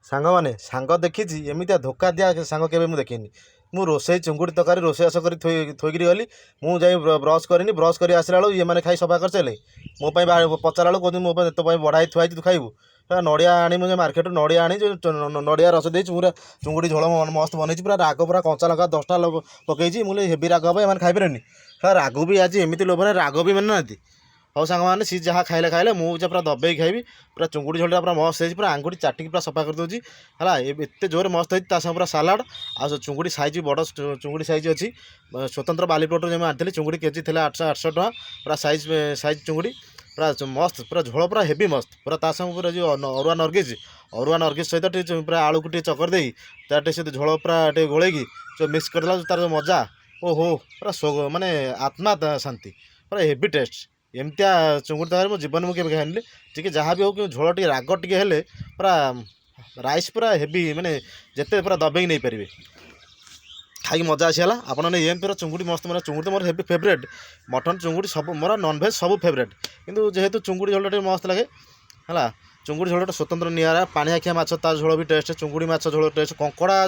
ସାଙ୍ଗମାନେ ସାଙ୍ଗ ଦେଖିଛି ଏମିତିଆ ଧୋକା ଦିଆ ସାଙ୍ଗ କେବେ ମୁଁ ଦେଖିନି। ମୁଁ ରୋଷେଇ ଚିଙ୍ଗୁଡ଼ି ତରକାରୀ ରୋଷେଇବାସ କରି ଥୋଇକିରି ଗଲି। ମୁଁ ଯାଇ ବ୍ରସ୍ କରିନି, ବ୍ରସ୍ କରି ଆସିଲା ବେଳକୁ ଇଏମାନେ ଖାଇ ସଫା କରିସାରିଲେ। ମୋ ପାଇଁ ପଚାରିଲା ବେଳକୁ କହୁଛନ୍ତି ମୋ ପାଇଁ ତୋ ପାଇଁ ବଢ଼ା ହେଇ ଥୁଆ ହେଇଛି ତୁ ଖାଇବୁ। ନଡ଼ିଆ ଆଣି ମୁଁ ମାର୍କେଟରୁ ନଡ଼ିଆ ଆଣି ନଡ଼ିଆ ରସ ଦେଇଛି ପୁରା ଚିଙ୍ଗୁଡ଼ି ଝୋଳ ମସ୍ତ ବନେଇଛି। ପୁରା ରାଗ ପୁରା କଞ୍ଚା ଲଙ୍କା 10ଟା ପକେଇଛି। ମୁଁ ହେବି ରାଗ ହେବ ଏମାନେ ଖାଇପାରିବେନି। ରାଗ ବି ଆଜି ଏମିତି ଲୋଭରେ ରାଗ ବି ମାନେ ନାହାନ୍ତି। ହଉ ସାଙ୍ଗମାନେ ସିଏ ଯାହା ଖାଇଲେ ମୁଁ ଯେ ପୁରା ଦବେଇ ଖାଇବି। ପୁରା ଚିଙ୍ଗୁଡ଼ି ଝୋଳଟା ପୁରା ମସ୍ତ ହେଇଛି। ପୁରା ଆଙ୍ଗୁଠି ଚାଟିକି ପୁରା ସଫା କରିଦେଉଛି ହେଲା। ଏତେ ଜୋରରେ ମସ୍ତ ହେଇଛି। ତା ସାଙ୍ଗେ ପୁରା ସାଲାଡ଼ ଆଉ ଚିଙ୍ଗୁଡ଼ି ସାଇଜ୍ ବଡ଼ ଚିଙ୍ଗୁଡ଼ି ସାଇଜ୍ ଅଛି। ସ୍ୱତନ୍ତ୍ର ବାଲିପଟରୁ ଯେମିତି ଆଣିଥିଲି ଚିଙ୍ଗୁଡ଼ି କେଜି ଥିଲା 800 ଟଙ୍କା। ପୁରା ସାଇଜ୍ ଚିଙ୍ଗୁଡ଼ି ପୁରା ମସ୍ତ, ପୁରା ଝୋଳ ପୁରା ହେଭି ମସ୍ତ। ପୁରା ତା ସାଙ୍ଗେ ପୁରା ଯେଉଁ ଅରୁଆ ନର୍ଗିସ୍ ସହିତ ଟିକେ ପୁରା ଆଳୁକୁ ଟିକେ ଚକର ଦେଇ ତାର ଟିକେ ସେ ଝୋଳ ପୁରା ଟିକେ ଗୋଳେଇକି ମିକ୍ସ କରିଦେଲା ତାର ଯେଉଁ ମଜା, ଓହୋ ପୁରା ମାନେ ଆତ୍ମା ଶାନ୍ତି, ପୁରା ହେଭି ଟେଷ୍ଟ। ଏମିତିଆ ଚିଙ୍ଗୁଡ଼ି ତରକାରୀ ମୋ ଜୀବନ ମୁଁ କେବେ ଖାଇନି। ଟିକେ ଯାହା ବି ହଉ କି ଝୋଳ ଟିକେ ରାଗ ଟିକେ ହେଲେ ପୁରା ରାଇସ୍ ପୁରା ହେଭି, ମାନେ ଯେତେ ପୁରା ଦବେଇକି ନେଇପାରିବେ। ଖାଇକି ମଜା ଆସିଗଲା। ଆପଣ ଏମିତି ପୁରା ଚିଙ୍ଗୁଡ଼ି ମସ୍ତ, ମାନେ ଚିଙ୍ଗୁଡ଼ି ତ ମୋର ହେଭି ଫେଭରେଟ୍। ମଟନ୍ ଚିଙ୍ଗୁଡ଼ି ସବୁ ମୋର ନନ୍ଭେଜ୍ ସବୁ ଫେଭରେଟ୍। କିନ୍ତୁ ଯେହେତୁ ଚିଙ୍ଗୁଡ଼ି ଝୋଳଟା ଟିକେ ମସ୍ତ ଲାଗେ ହେଲା। ଚିଙ୍ଗୁଡ଼ି ଝୋଳଟା ସ୍ୱତନ୍ତ୍ର ନିଆରା। ପାଣି ଆଖିଆ ମାଛ ତା ଝୋଳ ବି ଟେଷ୍ଟ। ଚିଙ୍ଗୁଡ଼ି ମାଛ ଝୋଳ ଟେଷ୍ଟ। କଙ୍କଡ଼ା